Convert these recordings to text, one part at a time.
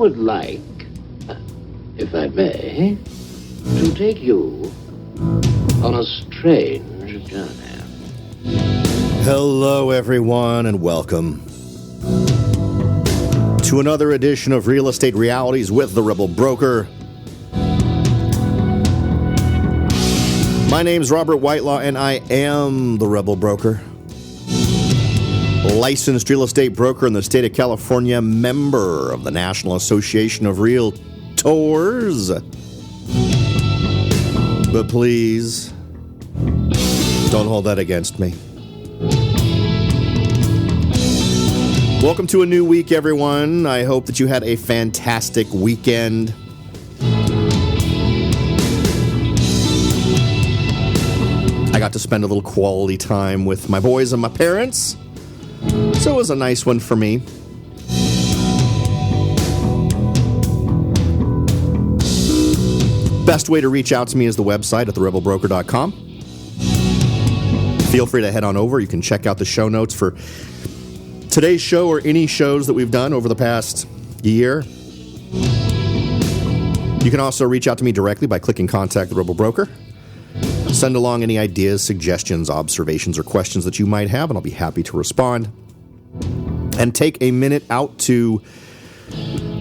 would like, if I may, to take you on a strange journey. Hello, everyone, and welcome to another edition of Real Estate Realities with the Rebel Broker. My name's Robert Whitelaw, and I am the Rebel Broker. Licensed real estate broker in the state of California, member of the National Association of Realtors. But please, don't hold that against me. Welcome to a new week, everyone. I hope that you had a fantastic weekend. I got to spend a little quality time with my boys and my parents, so it was a nice one for me. Best way to reach out to me is the website at therebelbroker.com. Feel free to head on over. You can check out the show notes for today's show or any shows that we've done over the past year. You can also reach out to me directly by clicking Contact the Rebel Broker. Send along any ideas, suggestions, observations, or questions that you might have, and I'll be happy to respond. And take a minute out to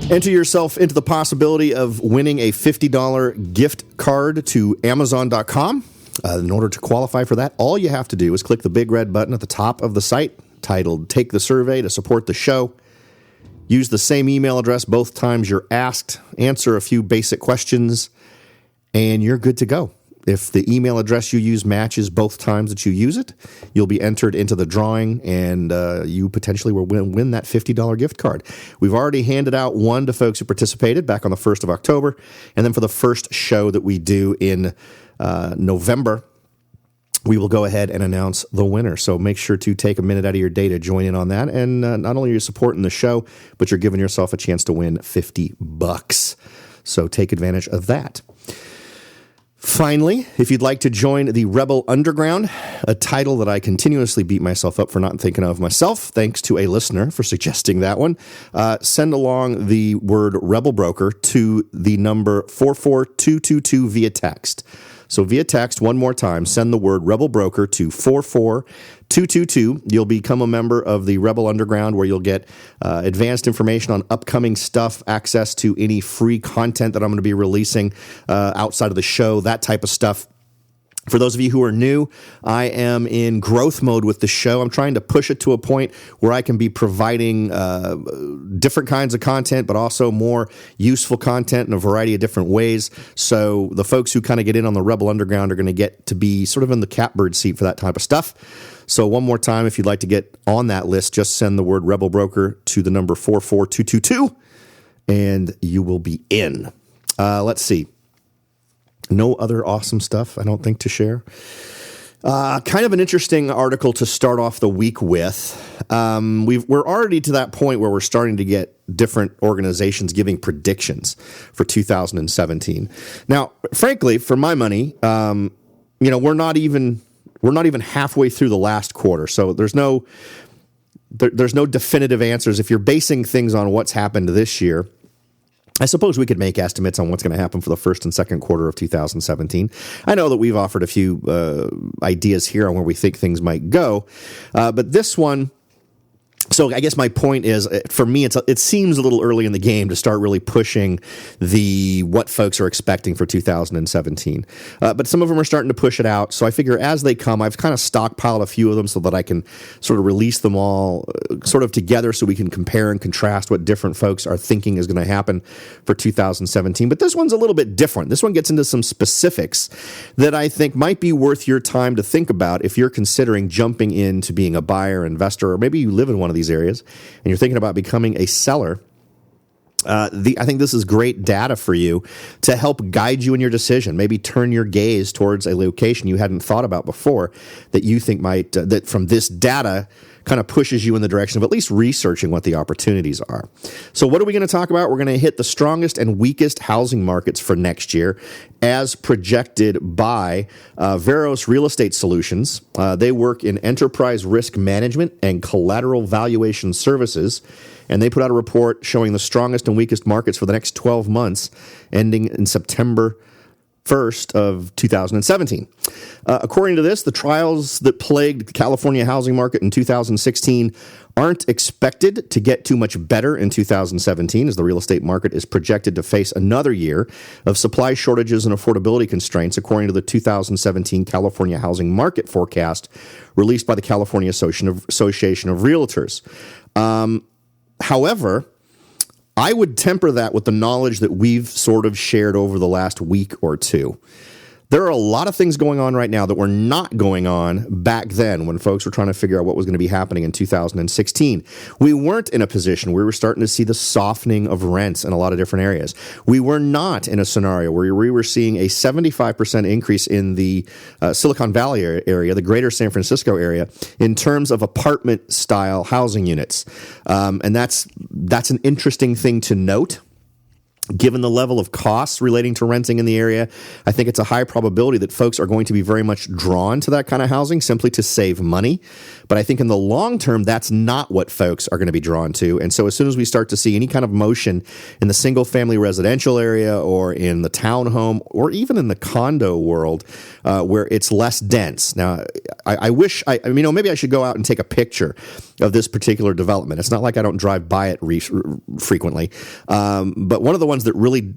enter yourself into the possibility of winning a $50 gift card to Amazon.com. In order to qualify for that, all you have to do is click the big red button at the top of the site titled Take the Survey to support the show. Use the same email address both times you're asked, answer a few basic questions, and you're good to go. If the email address you use matches both times that you use it, you'll be entered into the drawing, and you potentially will win that $50 gift card. We've already handed out one to folks who participated back on the 1st of October, and then for the first show that we do in November, we will go ahead and announce the winner. So make sure to take a minute out of your day to join in on that, and not only are you supporting the show, but you're giving yourself a chance to win $50. So take advantage of that. Finally, if you'd like to join the Rebel Underground, a title that I continuously beat myself up for not thinking of myself, thanks to a listener for suggesting that one, send along the word Rebel Broker to the number 44222 via text. So via text, one more time, send the word Rebel Broker to 44222. You'll become a member of the Rebel Underground, where you'll get advanced information on upcoming stuff, access to any free content that I'm going to be releasing outside of the show, that type of stuff. For those of you who are new, I am in growth mode with the show. I'm trying to push it to a point where I can be providing different kinds of content, but also more useful content in a variety of different ways. So the folks who kind of get in on the Rebel Underground are going to get to be sort of in the catbird seat for that type of stuff. So one more time, if you'd like to get on that list, just send the word Rebel Broker to the number 44222, and you will be in. Let's see. No other awesome stuff, I don't think, to share. Kind of an interesting article to start off the week with. We're already to that point where we're starting to get different organizations giving predictions for 2017. Now, frankly, for my money, we're not even halfway through the last quarter, so there's no definitive answers. If you're basing things on what's happened this year, I suppose we could make estimates on what's going to happen for the first and second quarter of 2017. I know that we've offered a few ideas here on where we think things might go, but this one. So I guess my point is, for me, it seems a little early in the game to start really pushing what folks are expecting for 2017. But some of them are starting to push it out. So I figure as they come, I've kind of stockpiled a few of them so that I can sort of release them all sort of together so we can compare and contrast what different folks are thinking is going to happen for 2017. But this one's a little bit different. This one gets into some specifics that I think might be worth your time to think about if you're considering jumping into being a buyer, investor, or maybe you live in one of these areas and you're thinking about becoming a seller. I think this is great data for you to help guide you in your decision. Maybe turn your gaze towards a location you hadn't thought about before that you think might, that from this data kind of pushes you in the direction of at least researching what the opportunities are. So what are we going to talk about? We're going to hit the strongest and weakest housing markets for next year as projected by Veros Real Estate Solutions. They work in enterprise risk management and collateral valuation services, and they put out a report showing the strongest and weakest markets for the next 12 months, ending in September 1st of 2017. According to this, the trials that plagued the California housing market in 2016 aren't expected to get too much better in 2017, as the real estate market is projected to face another year of supply shortages and affordability constraints, according to the 2017 California housing market forecast released by the California Association of Realtors. However, I would temper that with the knowledge that we've sort of shared over the last week or two. There are a lot of things going on right now that were not going on back then when folks were trying to figure out what was going to be happening in 2016. We weren't in a position where we were starting to see the softening of rents in a lot of different areas. We were not in a scenario where we were seeing a 75% increase in the Silicon Valley area, the greater San Francisco area, in terms of apartment-style housing units. And that's an interesting thing to note. Given the level of costs relating to renting in the area, I think it's a high probability that folks are going to be very much drawn to that kind of housing simply to save money. But I think in the long term, that's not what folks are going to be drawn to. And so as soon as we start to see any kind of motion in the single-family residential area or in the townhome or even in the condo world where it's less dense. Now, I wish, maybe I should go out and take a picture of this particular development. It's not like I don't drive by it frequently. But one of the ones that really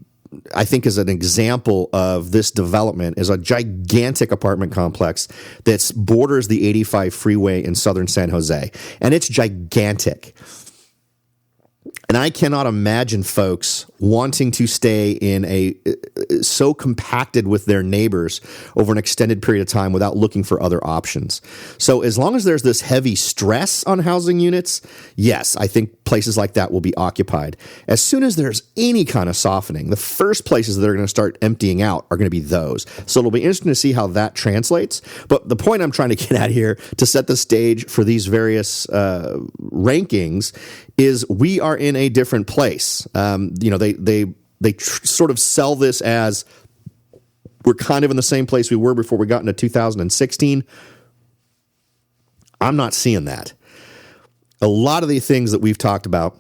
I think is an example of this development is a gigantic apartment complex that borders the 85 freeway in southern San Jose. And it's gigantic. And I cannot imagine folks wanting to stay in so compacted with their neighbors over an extended period of time without looking for other options. So as long as there's this heavy stress on housing units, yes, I think places like that will be occupied. As soon as there's any kind of softening, the first places that are going to start emptying out are going to be those. So it'll be interesting to see how that translates. But the point I'm trying to get at here to set the stage for these various rankings is we are in a different place. They sort of sell this as we're kind of in the same place we were before we got into 2016. I'm not seeing that. A lot of the things that we've talked about,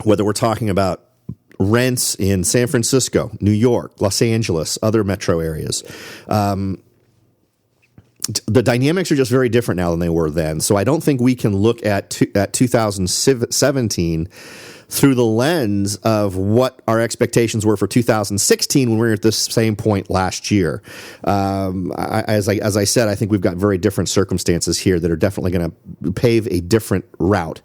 whether we're talking about rents in San Francisco, New York, Los Angeles, other metro areas, the dynamics are just very different now than they were then. So I don't think we can look at 2017 through the lens of what our expectations were for 2016 when we were at this same point last year. As I said, I think we've got very different circumstances here that are definitely going to pave a different route.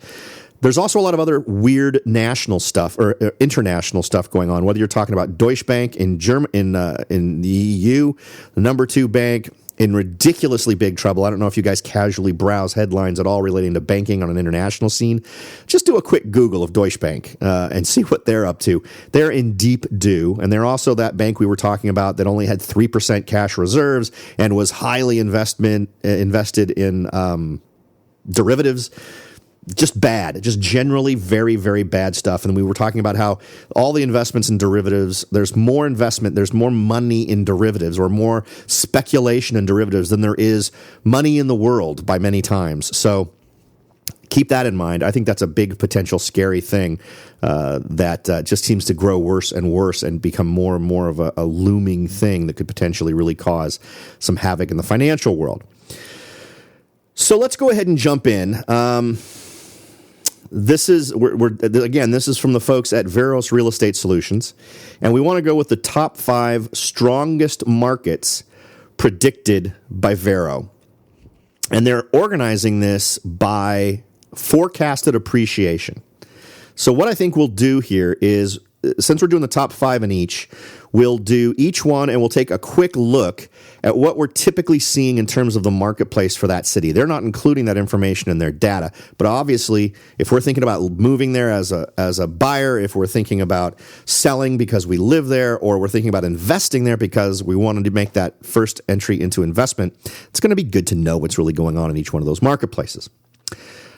There's also a lot of other weird national stuff or international stuff going on, whether you're talking about Deutsche Bank in the EU, the number 2 bank, in ridiculously big trouble. I don't know if you guys casually browse headlines at all relating to banking on an international scene. Just do a quick Google of Deutsche Bank and see what they're up to. They're in deep due, and they're also that bank we were talking about that only had 3% cash reserves and was highly invested in derivatives. Just bad, just generally very, very bad stuff. And we were talking about how all the investments in derivatives, there's more investment, there's more money in derivatives or more speculation in derivatives than there is money in the world by many times. So keep that in mind. I think that's a big potential scary thing that just seems to grow worse and worse and become more and more of a looming thing that could potentially really cause some havoc in the financial world. So let's go ahead and jump in. This is this is from the folks at Veros Real Estate Solutions, and we want to go with the top 5 strongest markets predicted by Vero. And they're organizing this by forecasted appreciation. So what I think we'll do here is, since we're doing the top 5 in each, we'll do each one and we'll take a quick look at what we're typically seeing in terms of the marketplace for that city. They're not including that information in their data, but obviously if we're thinking about moving there as a buyer, if we're thinking about selling because we live there, or we're thinking about investing there because we wanted to make that first entry into investment, it's going to be good to know what's really going on in each one of those marketplaces.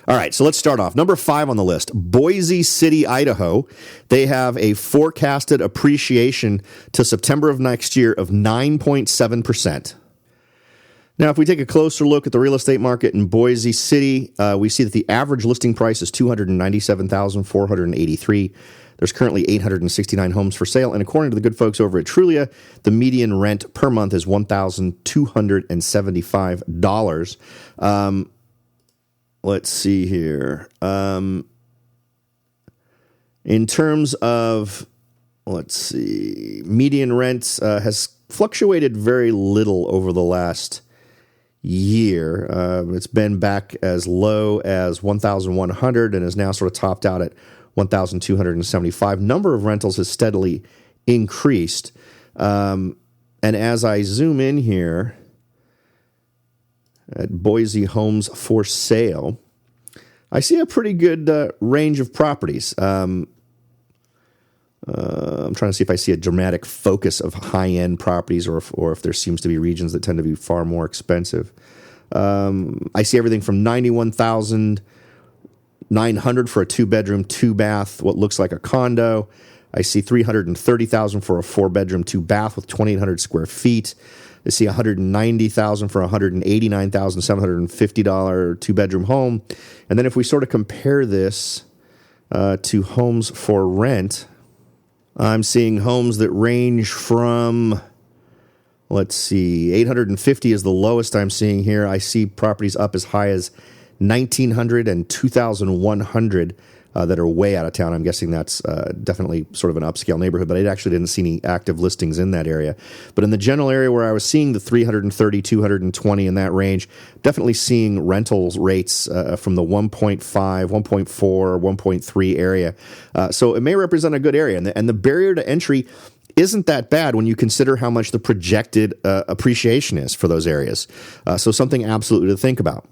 All right, so let's start off. Number 5 on the list, Boise City, Idaho. They have a forecasted appreciation to September of next year of 9.7%. Now, if we take a closer look at the real estate market in Boise City, we see that the average listing price is $297,483. There's currently 869 homes for sale, and according to the good folks over at Trulia, the median rent per month is $1,275. Let's see here. In terms of, median rents has fluctuated very little over the last year. It's been back as low as 1,100 and is now sort of topped out at 1,275. Number of rentals has steadily increased. And as I zoom in here at Boise Homes for Sale, I see a pretty good range of properties. I'm trying to see if I see a dramatic focus of high-end properties or if there seems to be regions that tend to be far more expensive. I see everything from $91,900 for a 2-bedroom, 2-bath, what looks like a condo. I see $330,000 for a 4-bedroom, 2-bath with 2,800 square feet. I see $190,000 for a $189,750 2-bedroom home. And then if we sort of compare this to homes for rent, I'm seeing homes that range from, 850 is the lowest I'm seeing here. I see properties up as high as 1,900 and 2,100 that are way out of town. I'm guessing that's definitely sort of an upscale neighborhood, but I actually didn't see any active listings in that area. But in the general area where I was seeing the 330, 220 in that range, definitely seeing rentals rates from the 1.5, 1.4, 1.3 area. So it may represent a good area. And the barrier to entry isn't that bad when you consider how much the projected appreciation is for those areas. So something absolutely to think about.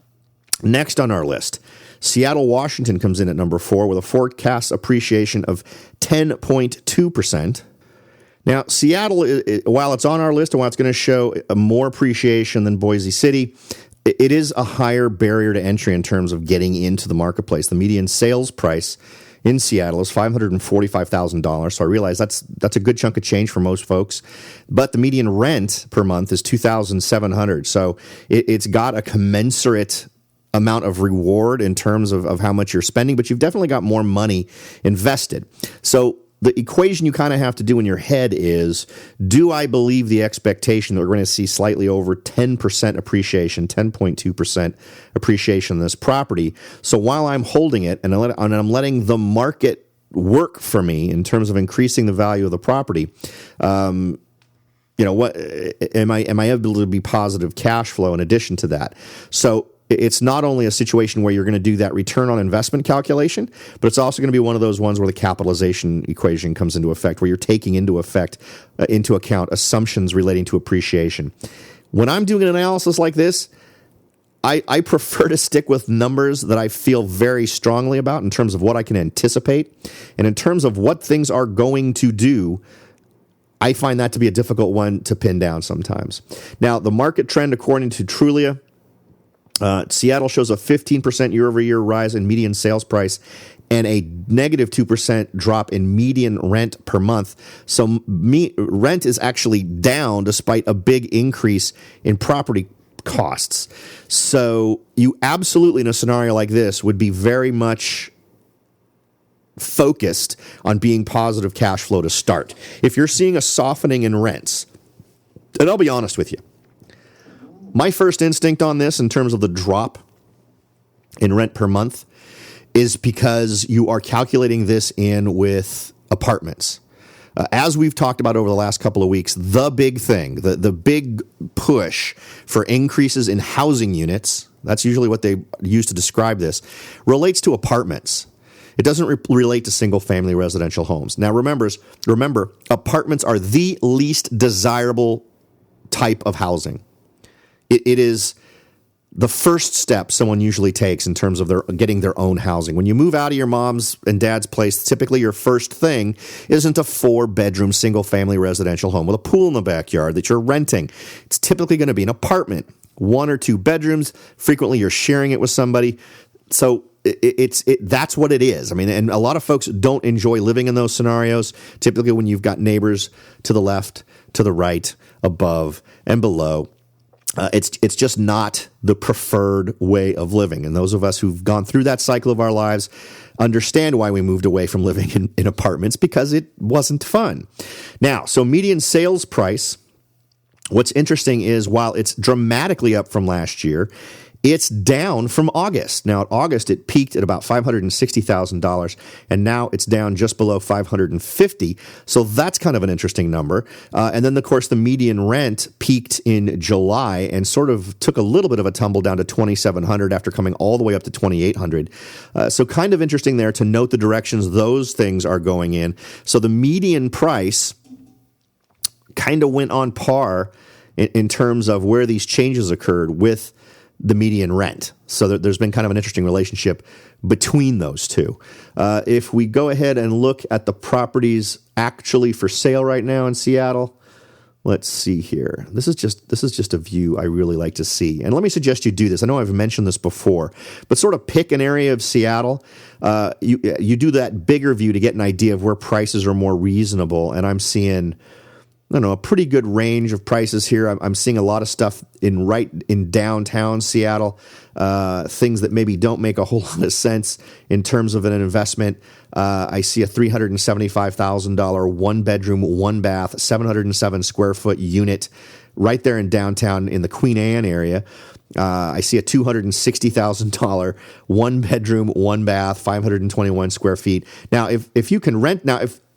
Next on our list, Seattle, Washington comes in at number 4 with a forecast appreciation of 10.2%. Now, Seattle, while it's on our list and while it's going to show more appreciation than Boise City, it is a higher barrier to entry in terms of getting into the marketplace. The median sales price in Seattle is $545,000. So I realize that's a good chunk of change for most folks. But the median rent per month is $2,700. So it's got a commensurate amount of reward in terms of how much you're spending, but you've definitely got more money invested. So the equation you kind of have to do in your head is, do I believe the expectation that we're going to see slightly over 10% appreciation, 10.2% appreciation in this property? So while I'm holding it and I'm letting the market work for me in terms of increasing the value of the property, what am I able to be positive cash flow in addition to that? So it's not only a situation where you're going to do that return on investment calculation, but it's also going to be one of those ones where the capitalization equation comes into effect, where you're taking into account assumptions relating to appreciation. When I'm doing an analysis like this, I prefer to stick with numbers that I feel very strongly about in terms of what I can anticipate, and in terms of what things are going to do. I find that to be a difficult one to pin down sometimes. Now, the market trend, according to Trulia, Seattle shows a 15% year-over-year rise in median sales price and a negative 2% drop in median rent per month. So rent is actually down despite a big increase in property costs. So you absolutely, in a scenario like this, would be very much focused on being positive cash flow to start. If you're seeing a softening in rents, and I'll be honest with you, my first instinct on this in terms of the drop in rent per month is because you are calculating this in with apartments. As we've talked about over the last couple of weeks, the big thing, the big push for increases in housing units, that's usually what they use to describe this, relates to apartments. It doesn't relate to single-family residential homes. Now, remember, apartments are the least desirable type of housing. It is the first step someone usually takes in terms of getting their own housing. When you move out of your mom's and dad's place, typically your first thing isn't a 4-bedroom single-family residential home with a pool in the backyard that you're renting. It's typically going to be an apartment, 1 or 2 bedrooms. Frequently, you're sharing it with somebody. So that's what it is. I mean, and a lot of folks don't enjoy living in those scenarios. Typically, when you've got neighbors to the left, to the right, above, and below, it's just not the preferred way of living. And those of us who've gone through that cycle of our lives understand why we moved away from living in apartments, because it wasn't fun. Now, so median sales price, what's interesting is while it's dramatically up from last year, it's down from August. Now, in August, it peaked at about $560,000, and now it's down just below $550,000. So that's kind of an interesting number. And then, of course, the median rent peaked in July and sort of took a little bit of a tumble down to $2,700 after coming all the way up to $2,800. So kind of interesting there to note the directions those things are going in. So the median price kind of went on par in terms of where these changes occurred with the median rent. So there's been kind of an interesting relationship between those two. If we go ahead and look at the properties actually for sale right now in Seattle, let's see here. This is just a view I really like to see. And let me suggest you do this. I know I've mentioned this before, but sort of pick an area of Seattle. You do that bigger view to get an idea of where prices are more reasonable. And I'm seeing, I don't know, a pretty good range of prices here. I'm seeing a lot of stuff in downtown Seattle, things that maybe don't make a whole lot of sense in terms of an investment. I see a $375,000 one bedroom, one bath, 707 square foot unit right there in downtown in the Queen Anne area. I see a $260,000 one bedroom, one bath, 521 square feet. Now, if you can rent,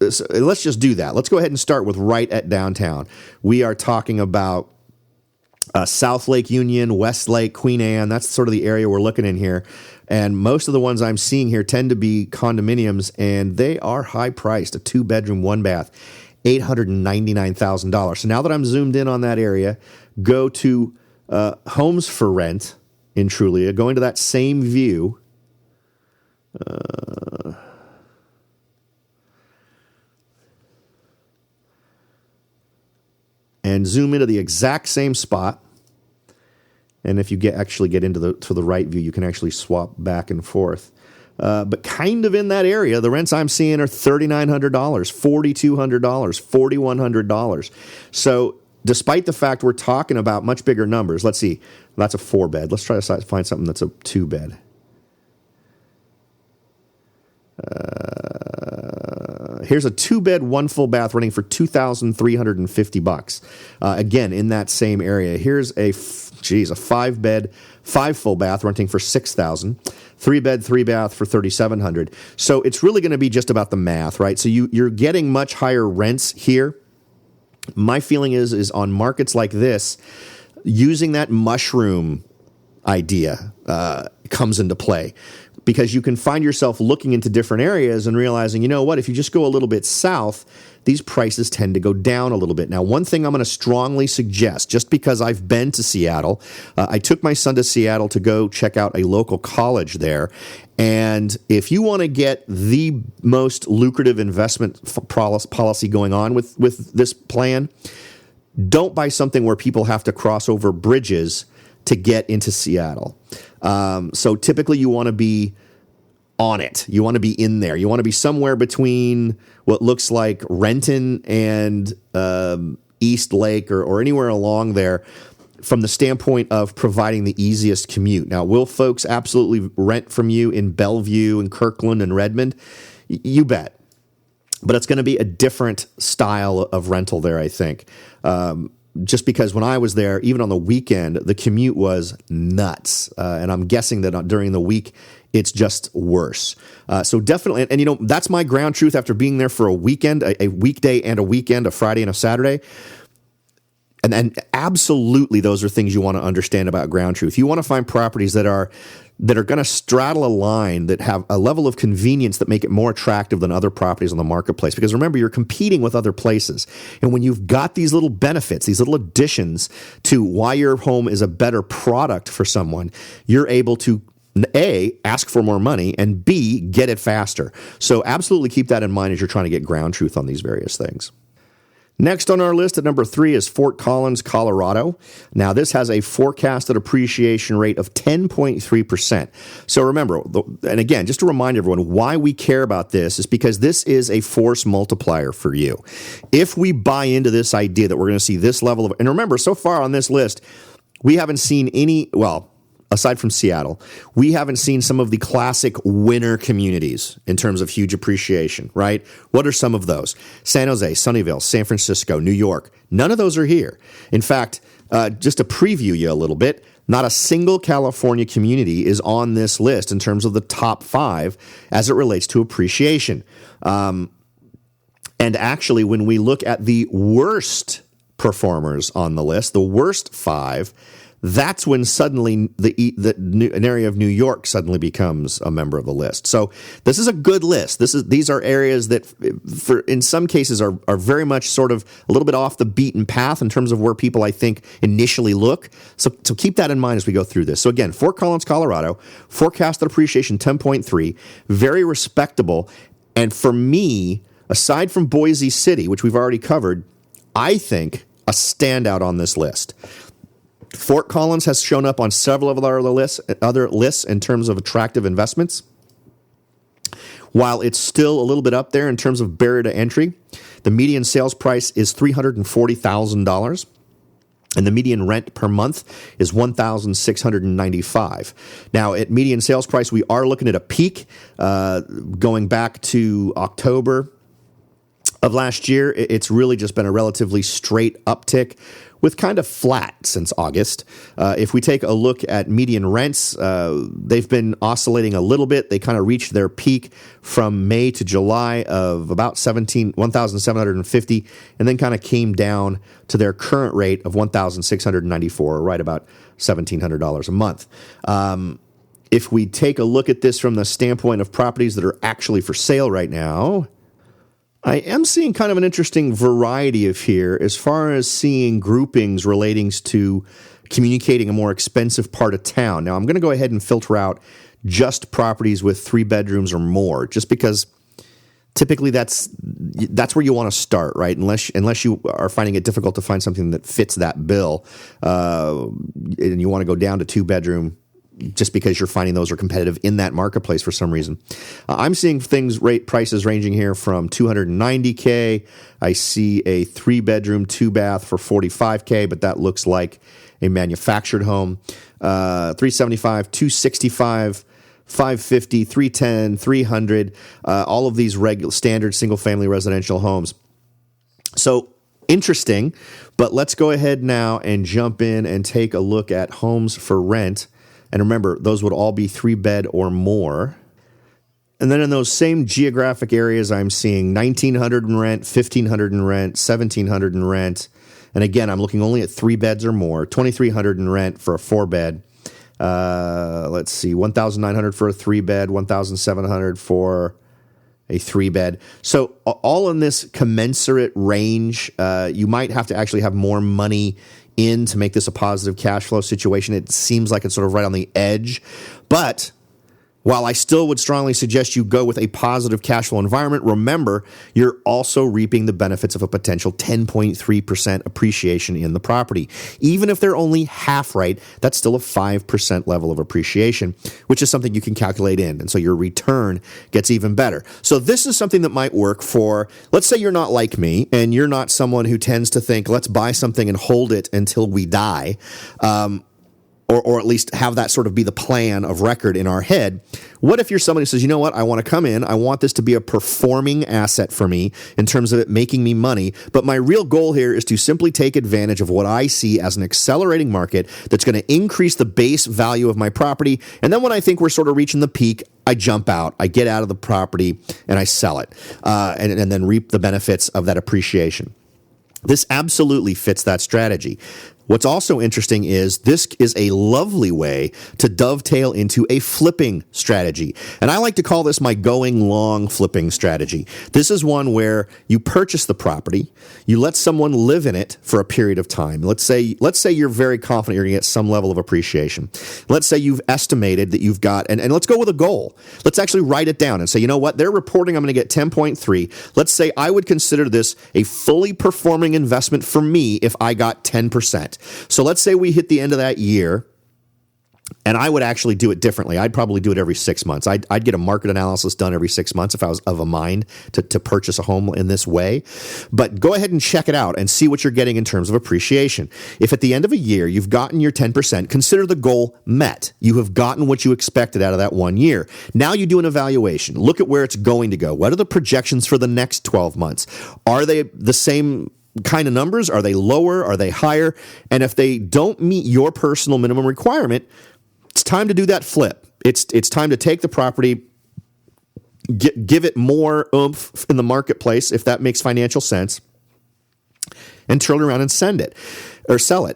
so let's just do that. Let's go ahead and start with right at downtown. We are talking about South Lake Union, West Lake, Queen Anne. That's sort of the area we're looking in here. And most of the ones I'm seeing here tend to be condominiums, and they are high priced. A two bedroom, one bath, $899,000. So now that I'm zoomed in on that area, go to homes for rent in Trulia, go into that same view. And zoom into the exact same spot. And if you actually get into the right view, you can actually swap back and forth. But kind of in that area, the rents I'm seeing are $3,900, $4,200, $4,100. So despite the fact we're talking about much bigger numbers, let's see, that's a 4-bed. Let's try to find something that's a 2-bed. Here's a 2-bed, one full bath renting for $2,350. Again, in that same area. Here's a 5-bed, 5 full bath renting for $6,000. 3-bed, 3-bath for $3,700. So it's really going to be just about the math, right? So you're getting much higher rents here. My feeling is on markets like this, using that mushroom idea comes into play, because you can find yourself looking into different areas and realizing, you know what, if you just go a little bit south, these prices tend to go down a little bit. Now, one thing I'm going to strongly suggest, just because I've been to Seattle, I took my son to Seattle to go check out a local college there. And if you want to get the most lucrative investment policy going on with this plan, don't buy something where people have to cross over bridges to get into Seattle. So typically you want to be on it. You want to be in there. You want to be somewhere between what looks like Renton and East Lake or anywhere along there from the standpoint of providing the easiest commute. Now, will folks absolutely rent from you in Bellevue and Kirkland and Redmond? You bet. But it's going to be a different style of rental there, I think. Just because when I was there, even on the weekend, the commute was nuts. And I'm guessing that during the week, it's just worse. So definitely, and you know, that's my ground truth after being there for a weekend, a weekday and a weekend, a Friday and a Saturday. And absolutely, those are things you want to understand about ground truth. You want to find properties that are going to straddle a line, that have a level of convenience that make it more attractive than other properties on the marketplace. Because remember, you're competing with other places. And when you've got these little benefits, these little additions to why your home is a better product for someone, you're able to A, ask for more money, and B, get it faster. So absolutely keep that in mind as you're trying to get ground truth on these various things. Next on our list at number 3 is Fort Collins, Colorado. Now, this has a forecasted appreciation rate of 10.3%. So remember, and again, just to remind everyone why we care about this is because this is a force multiplier for you. If we buy into this idea that we're going to see this level of, and remember, so far on this list, we haven't seen any, well, aside from Seattle, we haven't seen some of the classic winner communities in terms of huge appreciation, right? What are some of those? San Jose, Sunnyvale, San Francisco, New York. None of those are here. In fact, just to preview you a little bit, not a single California community is on this list in terms of the top 5 as it relates to appreciation. And actually, when we look at the worst performers on the list, the worst 5, that's when suddenly an area of New York suddenly becomes a member of the list. So this is a good list. These are areas that, in some cases, are very much sort of a little bit off the beaten path in terms of where people, I think, initially look. So keep that in mind as we go through this. So again, Fort Collins, Colorado, forecasted appreciation 10.3, very respectable. And for me, aside from Boise City, which we've already covered, I think a standout on this list. Fort Collins has shown up on several of our other lists in terms of attractive investments. While it's still a little bit up there in terms of barrier to entry, the median sales price is $340,000, and the median rent per month is $1,695. Now, at median sales price, we are looking at a peak going back to October of last year. It's really just been a relatively straight uptick, with kind of flat since August. If we take a look at median rents, they've been oscillating a little bit. They kind of reached their peak from May to July of about $1,750, and then kind of came down to their current rate of $1,694, or right about $1,700 a month. If we take a look at this from the standpoint of properties that are actually for sale right now, I am seeing kind of an interesting variety of here as far as seeing groupings relating to communicating a more expensive part of town. Now, I'm going to go ahead and filter out just properties with 3 bedrooms or more, just because typically that's where you want to start, right? Unless you are finding it difficult to find something that fits that bill, and you want to go down to 2-bedroom, just because you're finding those are competitive in that marketplace for some reason. I'm seeing prices ranging here from $290K. I see a 3-bedroom, 2-bath for $45K, but that looks like a manufactured home. $375, $265, $550, $310, $300. All of these regular standard single-family residential homes. So interesting, but let's go ahead now and jump in and take a look at homes for rent. And remember, those would all be 3-bed or more. And then in those same geographic areas, I'm seeing $1,900 in rent, $1,500 in rent, $1,700 in rent. And again, I'm looking only at 3 beds or more, $2,300 in rent for a 4-bed. Let's see, $1,900 for a 3-bed, $1,700 for a 3-bed. So all in this commensurate range. You might have to actually have more money in to make this a positive cash flow situation. It seems like it's sort of right on the edge. But while I still would strongly suggest you go with a positive cash flow environment, remember, you're also reaping the benefits of a potential 10.3% appreciation in the property. Even if they're only half right, that's still a 5% level of appreciation, which is something you can calculate in. And so your return gets even better. So this is something that might work for, let's say you're not like me, and you're not someone who tends to think, let's buy something and hold it until we die. Or at least have that sort of be the plan of record in our head. What if you're somebody who says, you know what, I want to come in, I want this to be a performing asset for me in terms of it making me money, but my real goal here is to simply take advantage of what I see as an accelerating market that's going to increase the base value of my property, and then when I think we're sort of reaching the peak, I jump out, I get out of the property, and I sell it, and then reap the benefits of that appreciation. This absolutely fits that strategy. What's also interesting is this is a lovely way to dovetail into a flipping strategy. And I like to call this my going long flipping strategy. This is one where you purchase the property, you let someone live in it for a period of time. Let's say you're very confident you're going to get some level of appreciation. Let's say you've estimated that you've got, and let's go with a goal. Let's actually write it down and say, you know what, they're reporting I'm going to get 10.3. Let's say I would consider this a fully performing investment for me if I got 10%. So let's say we hit the end of that year, and I would actually do it differently. I'd probably do it every 6 months. I'd get a market analysis done every 6 months if I was of a mind to purchase a home in this way. But go ahead and check it out and see what you're getting in terms of appreciation. If at the end of a year you've gotten your 10%, consider the goal met. You have gotten what you expected out of that 1 year. Now you do an evaluation. Look at where it's going to go. What are the projections for the next 12 months? Are they the same kind of numbers? Are they lower? Are they higher? And if they don't meet your personal minimum requirement, it's time to do that flip. It's time to take the property, give it more oomph in the marketplace, if that makes financial sense, and turn around and sell it.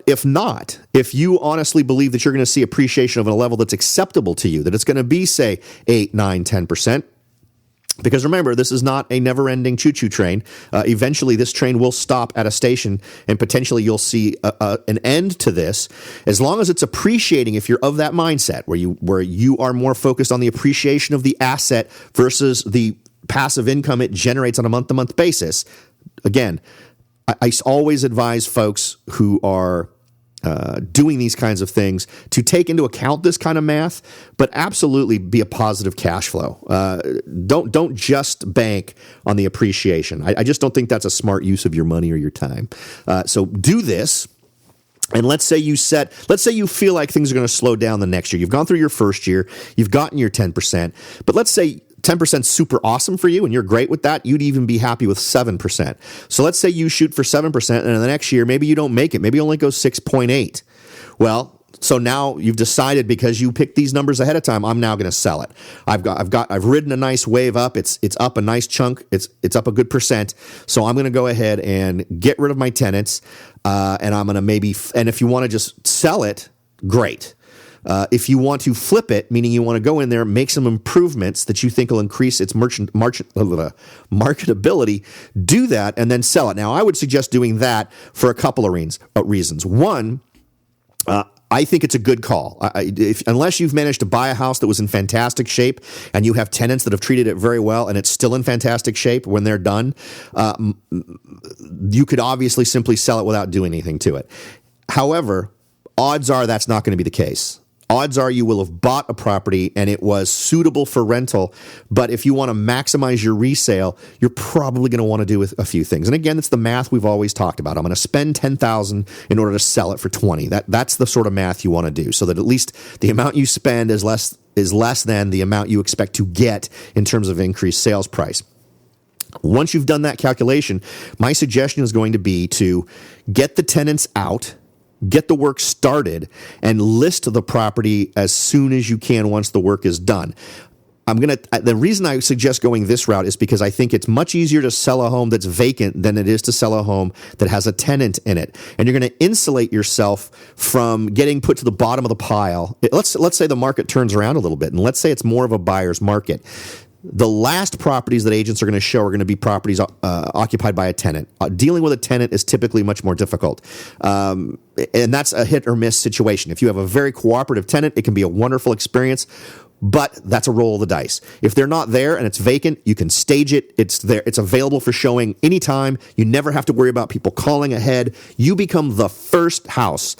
If not, if you honestly believe that you're going to see appreciation of a level that's acceptable to you, that it's going to be, say, 8, 9, 10%, because remember, this is not a never-ending choo-choo train. Eventually, this train will stop at a station, and potentially you'll see an end to this. As long as it's appreciating, if you're of that mindset, where you are more focused on the appreciation of the asset versus the passive income it generates on a month-to-month basis. Again, I always advise folks who are doing these kinds of things to take into account this kind of math, but absolutely be a positive cash flow. Don't just bank on the appreciation. I just don't think that's a smart use of your money or your time. So do this. And let's say you feel like things are going to slow down the next year. You've gone through your first year, you've gotten your 10%, but let's say 10% super awesome for you and you're great with that. You'd even be happy with 7%. So let's say you shoot for 7% and in the next year, maybe you don't make it. Maybe you only go 6.8. Well, so now you've decided, because you picked these numbers ahead of time, I'm now going to sell it. I've ridden a nice wave up. It's up a nice chunk. It's up a good percent. So I'm going to go ahead and get rid of my tenants. And I'm going to and if you want to just sell it, great. If you want to flip it, meaning you want to go in there, make some improvements that you think will increase its marketability, do that and then sell it. Now, I would suggest doing that for a couple of reasons. One, I think it's a good call. Unless you've managed to buy a house that was in fantastic shape and you have tenants that have treated it very well and it's still in fantastic shape when they're done, you could obviously simply sell it without doing anything to it. However, odds are that's not going to be the case. Odds are you will have bought a property and it was suitable for rental, but if you want to maximize your resale, you're probably going to want to do a few things. And again, it's the math we've always talked about. I'm going to spend $10,000 in order to sell it for $20,000. That's the sort of math you want to do, so that at least the amount you spend is less than the amount you expect to get in terms of increased sales price. Once you've done that calculation, my suggestion is going to be to get the tenants out, get the work started, and list the property as soon as you can once the work is done. The reason I suggest going this route is because I think it's much easier to sell a home that's vacant than it is to sell a home that has a tenant in it. And you're going to insulate yourself from getting put to the bottom of the pile. Let's say the market turns around a little bit, and let's say it's more of a buyer's market. The last properties that agents are going to show are going to be properties occupied by a tenant. Dealing with a tenant is typically much more difficult. And that's a hit or miss situation. If you have a very cooperative tenant, it can be a wonderful experience, but that's a roll of the dice. If they're not there and it's vacant, you can stage it. It's there. It's available for showing anytime. You never have to worry about people calling ahead. You become the first house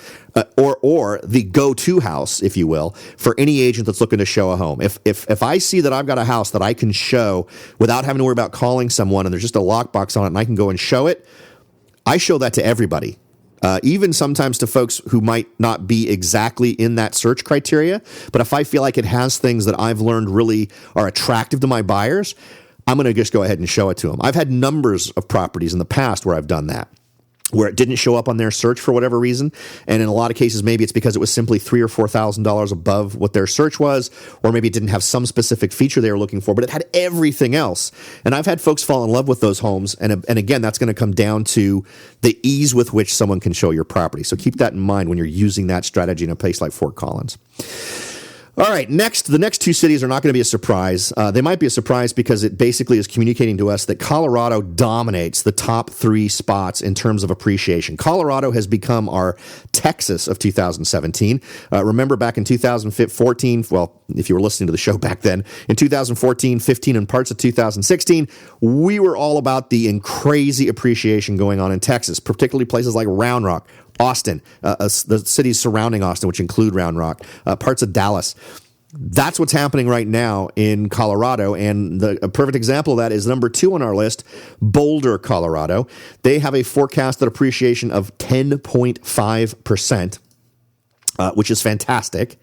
or the go-to house, if you will, for any agent that's looking to show a home. If I see that I've got a house that I can show without having to worry about calling someone and there's just a lockbox on it and I can go and show it, I show that to everybody. Even sometimes to folks who might not be exactly in that search criteria. But if I feel like it has things that I've learned really are attractive to my buyers, I'm going to just go ahead and show it to them. I've had numbers of properties in the past where I've done that, where it didn't show up on their search for whatever reason. And in a lot of cases, maybe it's because it was simply $3,000 or $4,000 above what their search was, or maybe it didn't have some specific feature they were looking for, but it had everything else. And I've had folks fall in love with those homes. And again, that's going to come down to the ease with which someone can show your property. So keep that in mind when you're using that strategy in a place like Fort Collins. All right, the next two cities are not going to be a surprise. They might be a surprise because it basically is communicating to us that Colorado dominates the top three spots in terms of appreciation. Colorado has become our Texas of 2017. Remember back in 2014, well, if you were listening to the show back then, in 2014, 15, and parts of 2016, we were all about the crazy appreciation going on in Texas, particularly places like Round Rock, Austin, the cities surrounding Austin, which include Round Rock, parts of Dallas. That's what's happening right now in Colorado, and a perfect example of that is number 2 on our list, Boulder, Colorado. They have a forecasted appreciation of 10.5%, which is fantastic.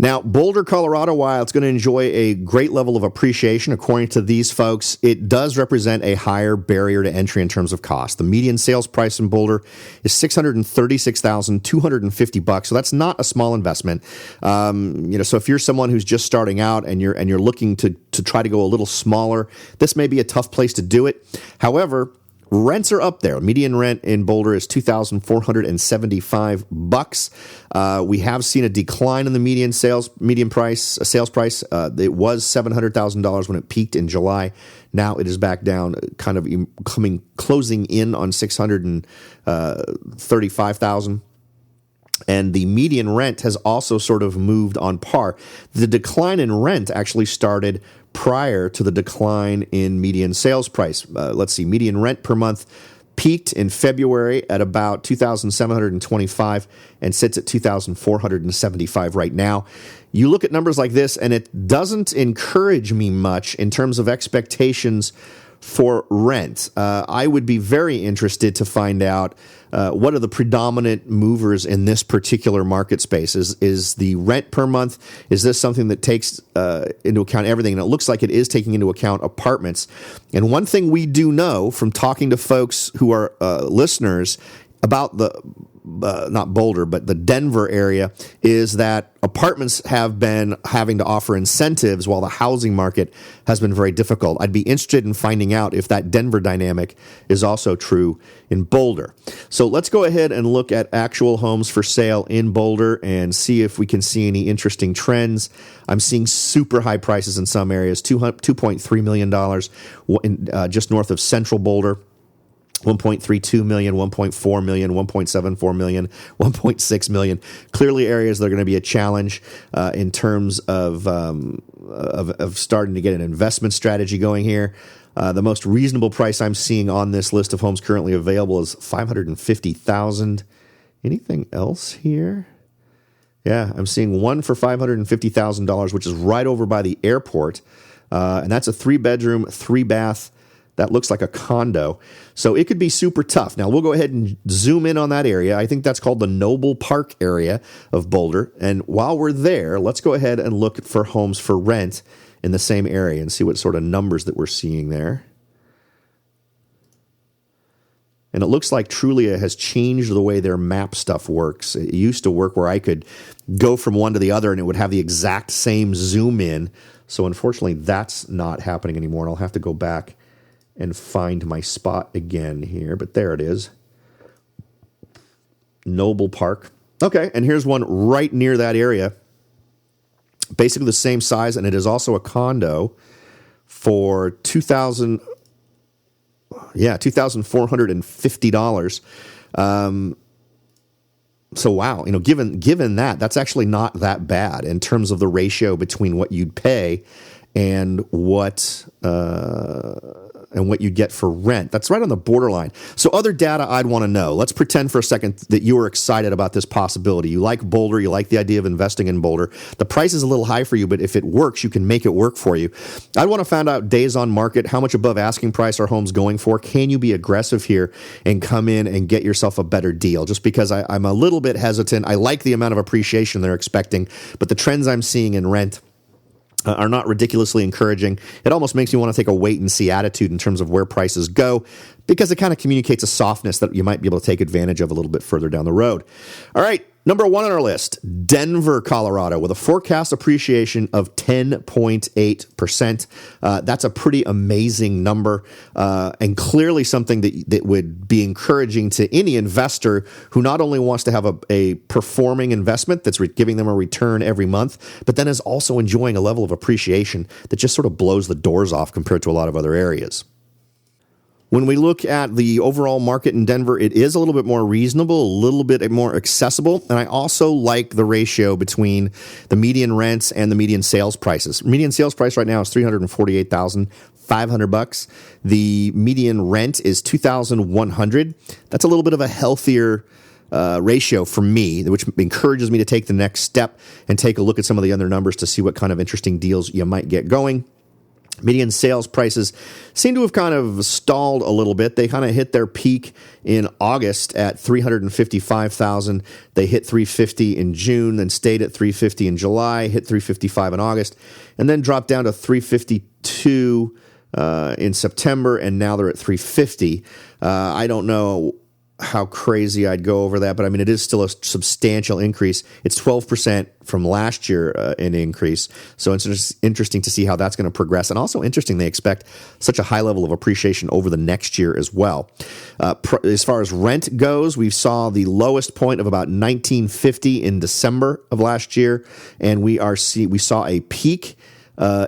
Now, Boulder, Colorado, while it's going to enjoy a great level of appreciation, according to these folks, it does represent a higher barrier to entry in terms of cost. The median sales price in Boulder is $636,250, so that's not a small investment. So if you're someone who's just starting out and you're looking to try to go a little smaller, this may be a tough place to do it. However, rents are up there. Median rent in Boulder is $2,475. We have seen a decline in the sales price. It was $700,000 when it peaked in July. Now it is back down, kind of closing in on $635,000. And the median rent has also sort of moved on par. The decline in rent actually started prior to the decline in median sales price. Let's see, median rent per month peaked in February at about $2,725 and sits at $2,475 right now. You look at numbers like this, and it doesn't encourage me much in terms of expectations for rent. I would be very interested to find out what are the predominant movers in this particular market space. Is the rent per month, is this something that takes into account everything? And it looks like it is taking into account apartments. And one thing we do know from talking to folks who are listeners about the not Boulder, but the Denver area, is that apartments have been having to offer incentives while the housing market has been very difficult. I'd be interested in finding out if that Denver dynamic is also true in Boulder. So let's go ahead and look at actual homes for sale in Boulder and see if we can see any interesting trends. I'm seeing super high prices in some areas, $2.3 million just north of central Boulder. 1.32 million, 1.4 million, 1.74 million, 1.6 million. Clearly areas that are going to be a challenge in terms of starting to get an investment strategy going here. The most reasonable price I'm seeing on this list of homes currently available is $550,000. Anything else here? Yeah, I'm seeing one for $550,000, which is right over by the airport. And that's a 3-bedroom, 3-bath. That looks like a condo. So it could be super tough. Now, we'll go ahead and zoom in on that area. I think that's called the Noble Park area of Boulder. And while we're there, let's go ahead and look for homes for rent in the same area and see what sort of numbers that we're seeing there. And it looks like Trulia has changed the way their map stuff works. It used to work where I could go from one to the other and it would have the exact same zoom in. So unfortunately, that's not happening anymore. And I'll have to go back and find my spot again here, but there it is. Noble Park. Okay, and here's one right near that area. Basically the same size, and it is also a condo for $2,450. So wow, given that's actually not that bad in terms of the ratio between what you'd pay and what you get for rent. That's right on the borderline. So other data I'd want to know. Let's pretend for a second that you are excited about this possibility. You like Boulder. You like the idea of investing in Boulder. The price is a little high for you, but if it works, you can make it work for you. I'd want to find out days on market. How much above asking price are homes going for? Can you be aggressive here and come in and get yourself a better deal? Just because I'm a little bit hesitant. I like the amount of appreciation they're expecting, but the trends I'm seeing in rent are not ridiculously encouraging. It almost makes me want to take a wait and see attitude in terms of where prices go, because it kind of communicates a softness that you might be able to take advantage of a little bit further down the road. All right, number 1 on our list, Denver, Colorado, with a forecast appreciation of 10.8%. That's a pretty amazing number, and clearly something that would be encouraging to any investor who not only wants to have a performing investment that's giving them a return every month, but then is also enjoying a level of appreciation that just sort of blows the doors off compared to a lot of other areas. When we look at the overall market in Denver, it is a little bit more reasonable, a little bit more accessible, and I also like the ratio between the median rents and the median sales prices. Median sales price right now is $348,500. The median rent is $2,100. That's a little bit of a healthier ratio for me, which encourages me to take the next step and take a look at some of the other numbers to see what kind of interesting deals you might get going. Median sales prices seem to have kind of stalled a little bit. They kind of hit their peak in August at $355,000. They hit $350,000 in June, then stayed at $350,000 in July, hit $355,000 in August, and then dropped down to $352,000 in September, and now they're at $350,000. I don't know how crazy I'd go over that, but I mean, it is still a substantial increase. It's 12% from last year an increase. So it's interesting to see how that's going to progress. And also interesting, they expect such a high level of appreciation over the next year as well. As far as rent goes, we saw the lowest point of about $1,950 in December of last year. And we saw a peak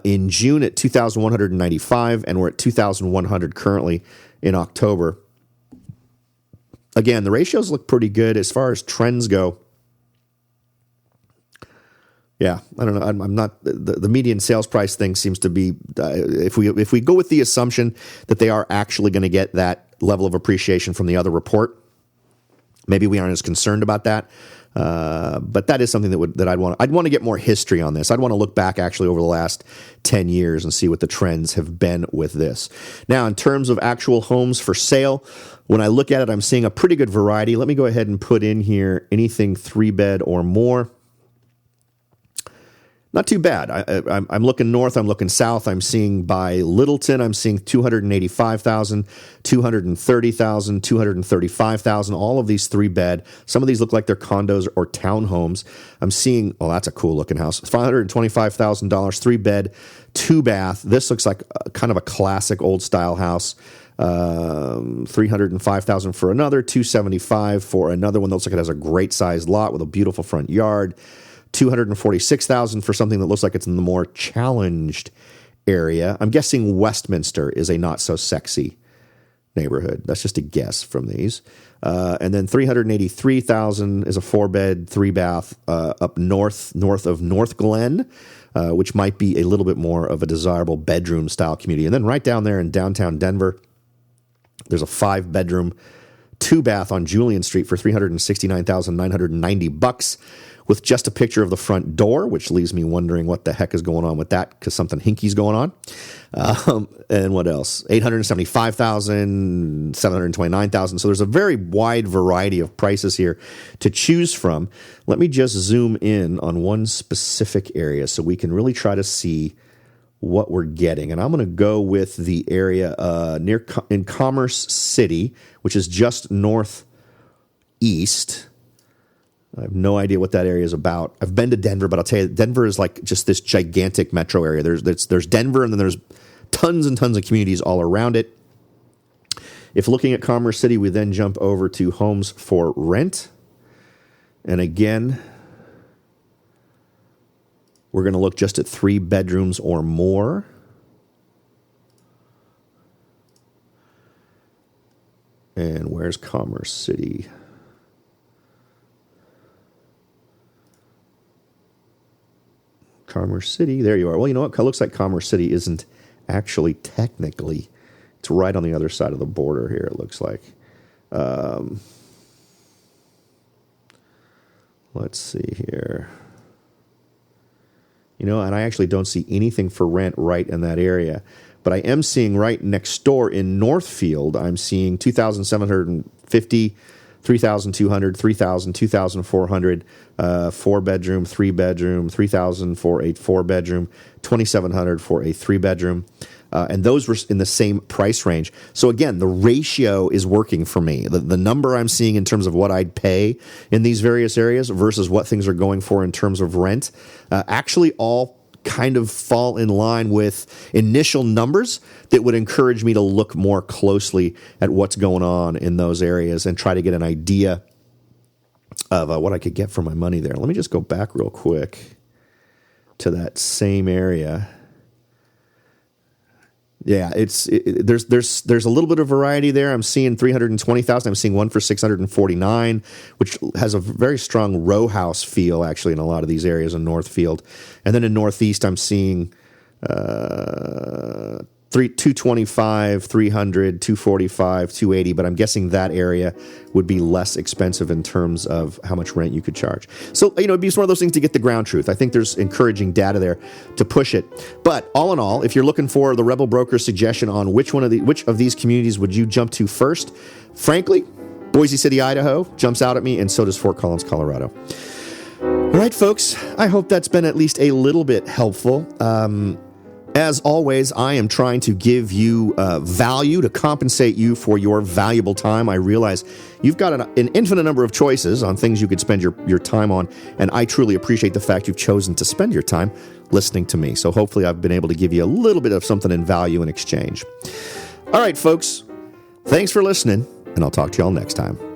in June at $2,195, and we're at $2,100 currently in October. Again, the ratios look pretty good as far as trends go. Yeah, I don't know. I'm not the median sales price thing seems to be if we go with the assumption that they are actually going to get that level of appreciation from the other report, maybe we aren't as concerned about that. But that is something that I'd want to get more history on this. I'd want to look back actually over the last 10 years and see what the trends have been with this. Now, in terms of actual homes for sale, when I look at it, I'm seeing a pretty good variety. Let me go ahead and put in here anything 3-bed or more. Not too bad. I'm looking north. I'm looking south. I'm seeing by Littleton, I'm seeing $285,000, $230,000, $235,000. All of these 3-bed. Some of these look like they're condos or townhomes. I'm seeing, oh, that's a cool looking house. $525,000, 3-bed, 2-bath. This looks like kind of a classic old style house. $305,000 for another, $275,000 for another one that looks like it has a great sized lot with a beautiful front yard. $246,000 for something that looks like it's in the more challenged area. I'm guessing Westminster is a not so sexy neighborhood. That's just a guess from these. And then $383,000 is a 4-bed, 3-bath up north of North Glen, which might be a little bit more of a desirable bedroom style community. And then right down there in downtown Denver, there's a 5-bedroom, 2-bath on Julian Street for $369,990 with just a picture of the front door, which leaves me wondering what the heck is going on with that, because something hinky's going on. And what else? $875,000, $729,000. So there's a very wide variety of prices here to choose from. Let me just zoom in on one specific area so we can really try to see what we're getting. And I'm going to go with the area in Commerce City, which is just northeast. I have no idea what that area is about. I've been to Denver, but I'll tell you, Denver is like just this gigantic metro area. There's Denver, and then there's tons and tons of communities all around it. If looking at Commerce City, we then jump over to homes for rent. And again, we're going to look just at 3 bedrooms or more. And where's Commerce City? Commerce City, there you are. Well, you know what? It looks like Commerce City isn't actually technically. It's right on the other side of the border here, it looks like. Let's see here. You know, and I actually don't see anything for rent right in that area. But I am seeing right next door in Northfield, I'm seeing $2,750 $3,200, $3,000, $2,400, 4-bedroom, 3-bedroom, $3,000 for a 4-bedroom, $2,700 for a 3-bedroom. And those were in the same price range. So again, the ratio is working for me. The number I'm seeing in terms of what I'd pay in these various areas versus what things are going for in terms of rent, actually all kind of fall in line with initial numbers that would encourage me to look more closely at what's going on in those areas and try to get an idea of what I could get for my money there. Let me just go back real quick to that same area. Yeah, there's a little bit of variety there. I'm seeing 320,000. I'm seeing one for 649, which has a very strong row house feel actually in a lot of these areas in Northfield. And then in Northeast, I'm seeing 225, 300, 245, 280, but I'm guessing that area would be less expensive in terms of how much rent you could charge. So, it'd be one of those things to get the ground truth. I think there's encouraging data there to push it. But all in all, if you're looking for the Rebel Broker's suggestion on which of these communities would you jump to first, frankly, Boise City, Idaho jumps out at me, and so does Fort Collins, Colorado. All right, folks, I hope that's been at least a little bit helpful. As always, I am trying to give you value to compensate you for your valuable time. I realize you've got an infinite number of choices on things you could spend your time on, and I truly appreciate the fact you've chosen to spend your time listening to me. So hopefully I've been able to give you a little bit of something in value in exchange. All right, folks, thanks for listening, and I'll talk to you all next time.